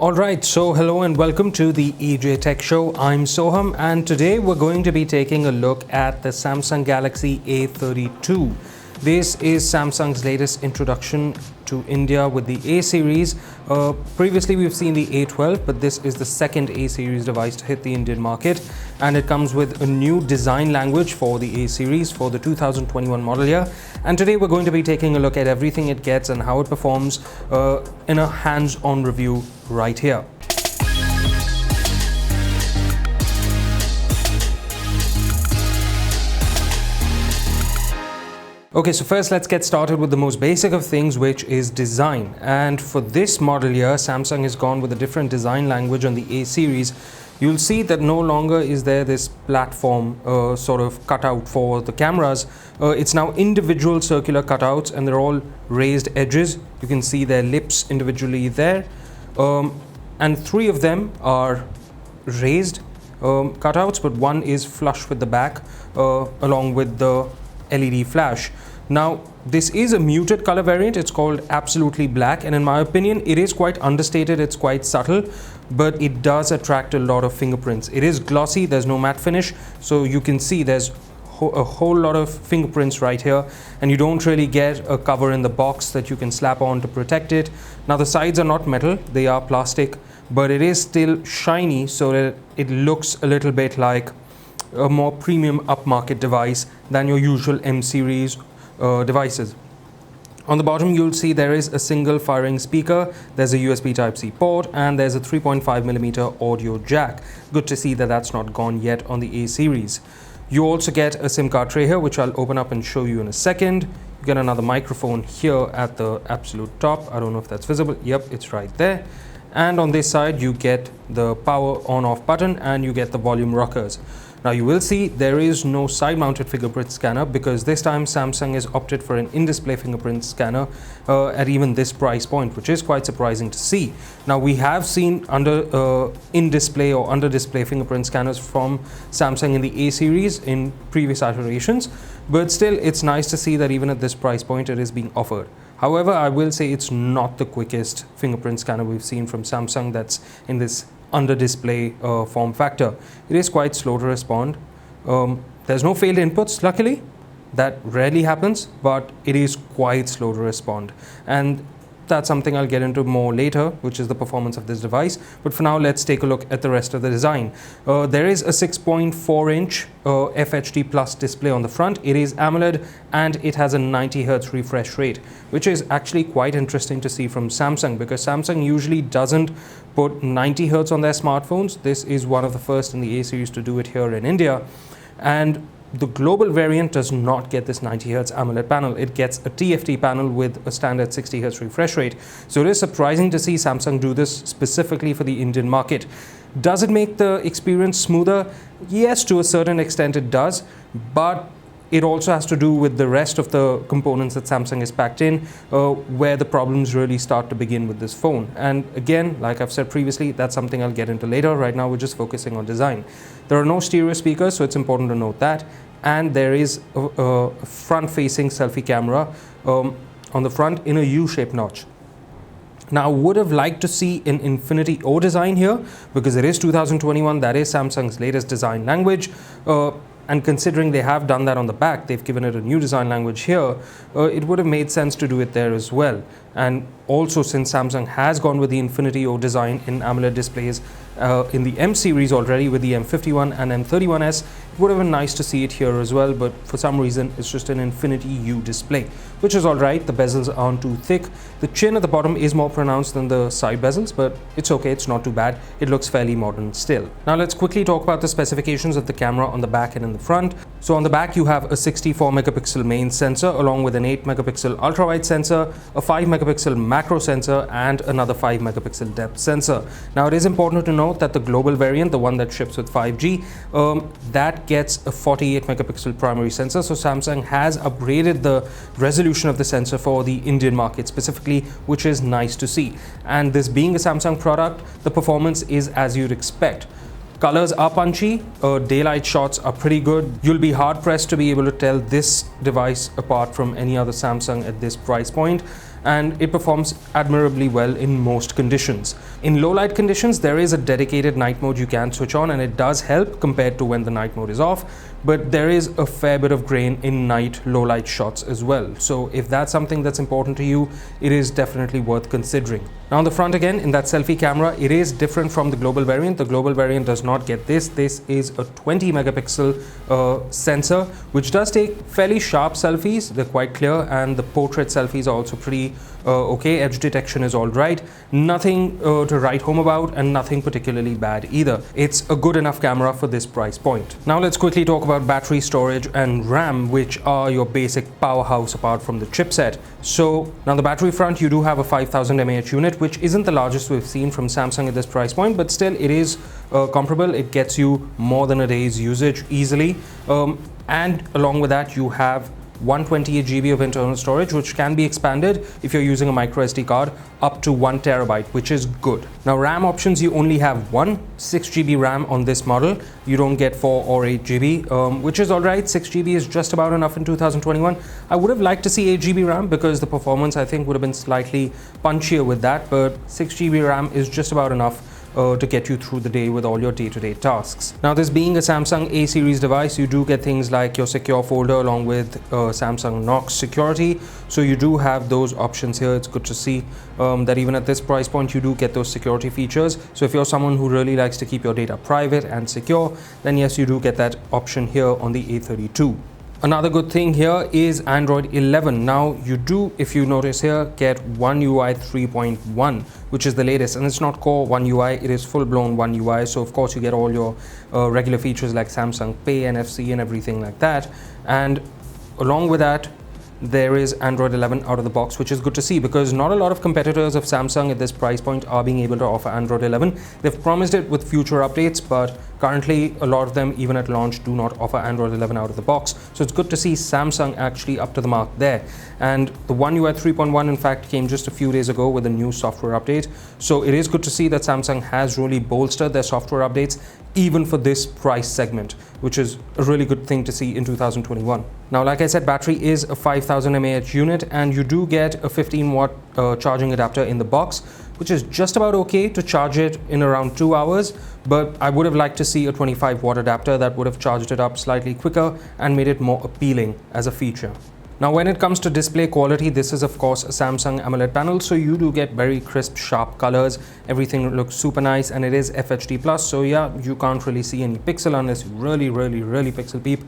Alright, so hello and welcome to the EJ Tech Show. I'm Soham and today we're going to be taking a look at the Samsung Galaxy A32. This is Samsung's latest introduction to India with the A series. Previously we've seen the A12, but this is the second A series device to hit the Indian market, and it comes with a new design language for the A series for the 2021 model year. And today we're going to be taking a look at everything it gets and how it performs in a hands-on review right here. Okay, so first let's get started with the most basic of things, which is design. And for this model year, Samsung has gone with a different design language on the A series. You'll see that no longer is there this platform sort of cutout for the cameras. It's now individual circular cutouts, and they're all raised edges. You can see their lips individually there. And three of them are raised cutouts, but one is flush with the back along with the LED flash. Now this is a muted color variant. It's called absolutely black, and in my opinion it is quite understated. It's quite subtle, but it does attract a lot of fingerprints. It is glossy, there's no matte finish, so you can see there's a whole lot of fingerprints right here, and you don't really get a cover in the box that you can slap on to protect it. Now the sides are not metal, they are plastic, but it is still shiny, so that it looks a little bit like a more premium upmarket device than your usual M series devices. On the bottom you'll see there is a single firing speaker, there's a USB Type-C port, and there's a 3.5mm audio jack. Good to see that that's not gone yet on the A series. You also get a SIM card tray here, which I'll open up and show you in a second. You get another microphone here at the absolute top. I don't know if that's visible. Yep, it's right there. And on this side you get the power on-off button, and you get the volume rockers. Now you will see there is no side-mounted fingerprint scanner, because this time Samsung has opted for an in-display fingerprint scanner at even this price point, which is quite surprising to see. Now we have seen in-display or under-display fingerprint scanners from Samsung in the A series in previous iterations, but still it's nice to see that even at this price point it is being offered. However, I will say it's not the quickest fingerprint scanner we've seen from Samsung that's in this under display form factor. It is quite slow to respond. There's no failed inputs, luckily. That rarely happens, but it is quite slow to respond. And that's something I'll get into more later, which is the performance of this device. But for now, let's take a look at the rest of the design. There is a 6.4-inch FHD Plus display on the front. It is AMOLED, and it has a 90 Hz refresh rate, which is actually quite interesting to see from Samsung, because Samsung usually doesn't put 90 Hz on their smartphones. This is one of the first in the A series to do it here in India. And the global variant does not get this 90 Hz AMOLED panel. It gets a TFT panel with a standard 60 Hz refresh rate. So it is surprising to see Samsung do this specifically for the Indian market. Does it make the experience smoother? Yes, to a certain extent it does, but it also has to do with the rest of the components that Samsung has packed in, where the problems really start to begin with this phone. And again, like I've said previously, that's something I'll get into later. Right now we're just focusing on design. There are no stereo speakers, so it's important to note that. And there is a front-facing selfie camera on the front in a U-shaped notch. Now I would have liked to see an Infinity O design here, because it is 2021, that is Samsung's latest design language. And considering they have done that on the back, they've given it a new design language here, it would have made sense to do it there as well. And also, since Samsung has gone with the Infinity O design in AMOLED displays in the M series already with the M51 and M31s, it would have been nice to see it here as well, but for some reason it's just an Infinity U display, which is alright. The bezels aren't too thick. The chin at the bottom is more pronounced than the side bezels, but it's okay, it's not too bad. It looks fairly modern still. Now let's quickly talk about the specifications of the camera on the back and in the front. So on the back you have a 64 megapixel main sensor along with an 8 megapixel ultra-wide sensor, a 5 megapixel macro sensor, and another 5 megapixel depth sensor. Now it is important to note that the global variant, the one that ships with 5G, that gets a 48 megapixel primary sensor. So Samsung has upgraded the resolution of the sensor for the Indian market specifically, which is nice to see. And this being a Samsung product, the performance is as you'd expect. Colors are punchy, daylight shots are pretty good. You'll be hard pressed to be able to tell this device apart from any other Samsung at this price point. and it performs admirably well in most conditions. In low light conditions, there is a dedicated night mode you can switch on, and it does help compared to when the night mode is off, but there is a fair bit of grain in night low light shots as well. So if that's something that's important to you, it is definitely worth considering. Now on the front again, in that selfie camera, it is different from the global variant. The global variant does not get this. This is a 20 megapixel sensor, which does take fairly sharp selfies. They're quite clear, and the portrait selfies are also pretty okay. Edge detection is all right. Nothing to write home about, and nothing particularly bad either. It's a good enough camera for this price point. Now let's quickly talk about battery, storage and RAM, which are your basic powerhouse apart from the chipset. So now the battery front, you do have a 5000 mAh unit, which isn't the largest we've seen from Samsung at this price point, but still it is comparable. It gets you more than a day's usage easily, and along with that you have 128 GB of internal storage, which can be expanded if you're using a micro SD card up to 1 terabyte, which is good. Now RAM options, you only have 6 GB RAM on this model. You don't get 4 or 8 GB, which is alright. 6 GB is just about enough in 2021. I would have liked to see 8 GB RAM because the performance I think would have been slightly punchier with that, but 6 GB RAM is just about enough to get you through the day with all your day-to-day tasks. Now, this being a Samsung A series device, you do get things like your secure folder along with Samsung Knox security. So you do have those options here. It's good to see that even at this price point, you do get those security features. So if you're someone who really likes to keep your data private and secure, then yes, you do get that option here on the A32. Another good thing here is Android 11. Now you do, if you notice here, get One UI 3.1, which is the latest, and it's not Core One UI, it is full-blown One UI. So of course you get all your regular features like Samsung Pay, NFC and everything like that. And along with that, there is Android 11 out of the box, which is good to see because not a lot of competitors of Samsung at this price point are being able to offer Android 11. They've promised it with future updates, but currently a lot of them, even at launch, do not offer Android 11 out of the box. So it's good to see Samsung actually up to the mark there. And the One UI 3.1 in fact came just a few days ago with a new software update. So it is good to see that Samsung has really bolstered their software updates even for this price segment, which is a really good thing to see in 2021. Now, like I said, battery is a 5000 mAh unit, and you do get a 15-watt charging adapter in the box, which is just about okay to charge it in around 2 hours. But I would have liked to see a 25-watt adapter that would have charged it up slightly quicker and made it more appealing as a feature. Now, when it comes to display quality, this is of course a Samsung AMOLED panel, so you do get very crisp, sharp colors. Everything looks super nice, and it is FHD+, so yeah, you can't really see any pixel unless you really pixel peep.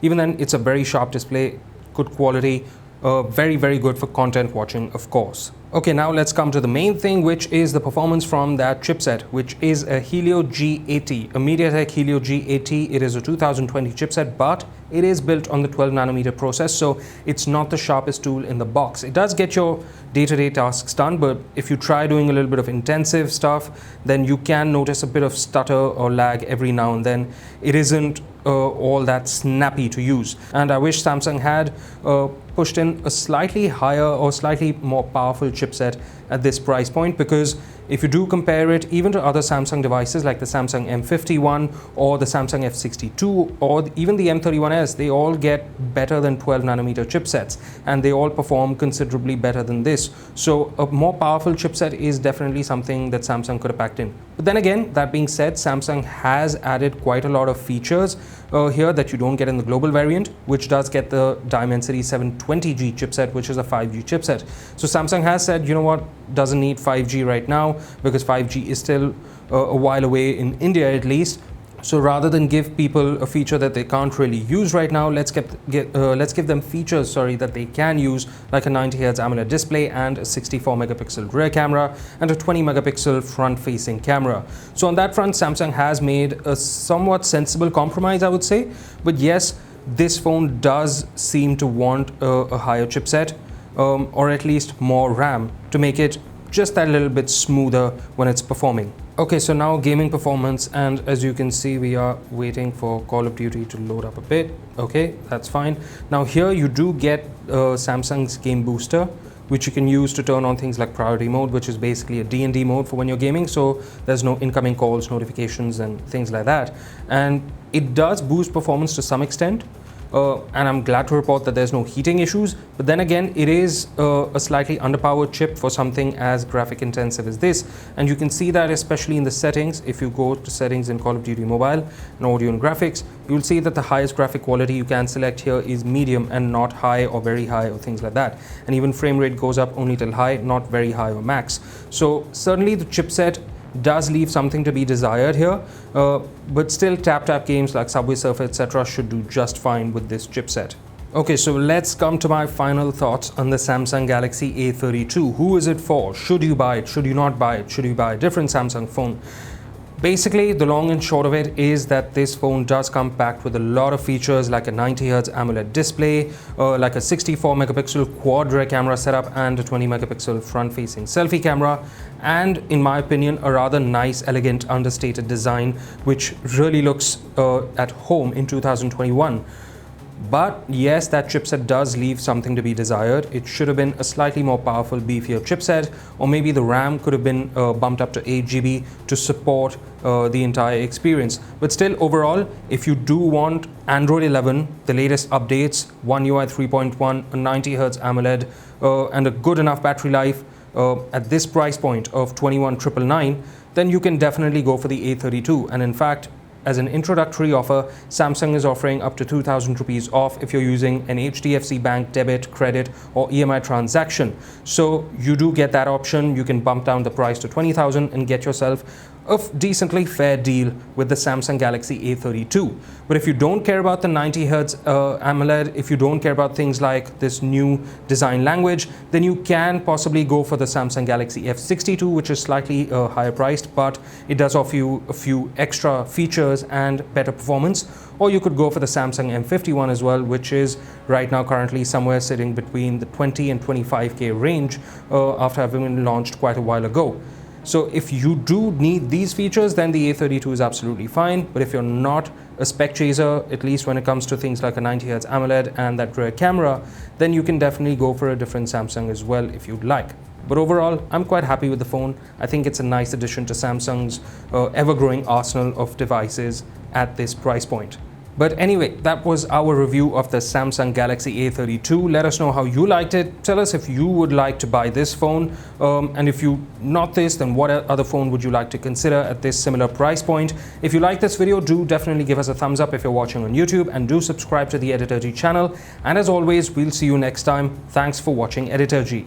Even then, it's a very sharp display, good quality, very good for content watching, of course. Okay, now let's come to the main thing, which is the performance from that chipset, which is a Helio G80, a MediaTek Helio G80. It is a 2020 chipset, but it is built on the 12 nanometer process, so it's not the sharpest tool in the box. It does get your day-to-day tasks done, but if you try doing a little bit of intensive stuff, then you can notice a bit of stutter or lag every now and then. It isn't all that snappy to use, and I wish Samsung had pushed in a slightly higher or slightly more powerful chipset at this price point, because if you do compare it even to other Samsung devices like the Samsung M51 or the Samsung F62 or even the M31s, they all get better than 12 nanometer chipsets, and they all perform considerably better than this. So a more powerful chipset is definitely something that Samsung could have packed in. But then again, that being said, Samsung has added quite a lot of features here that you don't get in the global variant, which does get the Dimensity 720G chipset, which is a 5G chipset. So Samsung has said, you know what, doesn't need 5G right now because 5G is still a while away in India at least. So rather than give people a feature that they can't really use right now, let's give them features, that they can use, like a 90Hz AMOLED display and a 64 megapixel rear camera and a 20 megapixel front-facing camera. So on that front, Samsung has made a somewhat sensible compromise, I would say. But yes, this phone does seem to want a higher chipset, or at least more RAM, to make it just that little bit smoother when it's performing. Okay, so now gaming performance, and as you can see, we are waiting for Call of Duty to load up a bit. Okay, that's fine. Now here you do get Samsung's Game Booster, which you can use to turn on things like priority mode, which is basically a D&D mode for when you're gaming, so there's no incoming calls, notifications and things like that. And it does boost performance to some extent, and I'm glad to report that there's no heating issues. But then again, it is a slightly underpowered chip for something as graphic intensive as this, and you can see that especially in the settings. If you go to settings in Call of Duty Mobile and audio and graphics, you'll see that the highest graphic quality you can select here is medium and not high or very high or things like that. And even frame rate goes up only till high, not very high or max. So certainly the chipset does leave something to be desired here, but still tap games like Subway Surfer etc. should do just fine with this chipset. Okay, so let's come to my final thoughts on the Samsung Galaxy A32. Who is it for? Should you buy it? Should you not buy it? Should you buy a different Samsung phone? Basically, the long and short of it is that this phone does come packed with a lot of features like a 90Hz AMOLED display, like a 64 megapixel quad rear camera setup and a 20 megapixel front-facing selfie camera, and in my opinion, a rather nice, elegant, understated design which really looks at home in 2021. But yes, that chipset does leave something to be desired. It should have been a slightly more powerful, beefier chipset, or maybe the RAM could have been bumped up to 8 GB to support the entire experience. But still, overall, if you do want Android 11, the latest updates, One UI 3.1, a 90Hz AMOLED, and a good enough battery life at this price point of 21,999, then you can definitely go for the A32. And in fact, as an introductory offer, Samsung is offering up to 2,000 rupees off if you're using an HDFC Bank debit, credit or EMI transaction. So you do get that option. You can bump down the price to 20,000 and get yourself a decently fair deal with the Samsung Galaxy A32. But if you don't care about the 90Hz AMOLED, if you don't care about things like this new design language, then you can possibly go for the Samsung Galaxy F62, which is slightly higher priced, but it does offer you a few extra features and better performance. Or you could go for the Samsung M51 as well, which is right now currently somewhere sitting between the 20 and 25K range after having been launched quite a while ago. So if you do need these features, then the A32 is absolutely fine. But if you're not a spec chaser, at least when it comes to things like a 90Hz AMOLED and that rear camera, then you can definitely go for a different Samsung as well if you'd like. But overall, I'm quite happy with the phone. I think it's a nice addition to Samsung's ever-growing arsenal of devices at this price point. But anyway, that was our review of the Samsung Galaxy A32. Let us know how you liked it. Tell us if you would like to buy this phone. And if you not this, then what other phone would you like to consider at this similar price point? If you like this video, do definitely give us a thumbs up if you're watching on YouTube, and do subscribe to the Editor G channel. And as always, we'll see you next time. Thanks for watching Editor G.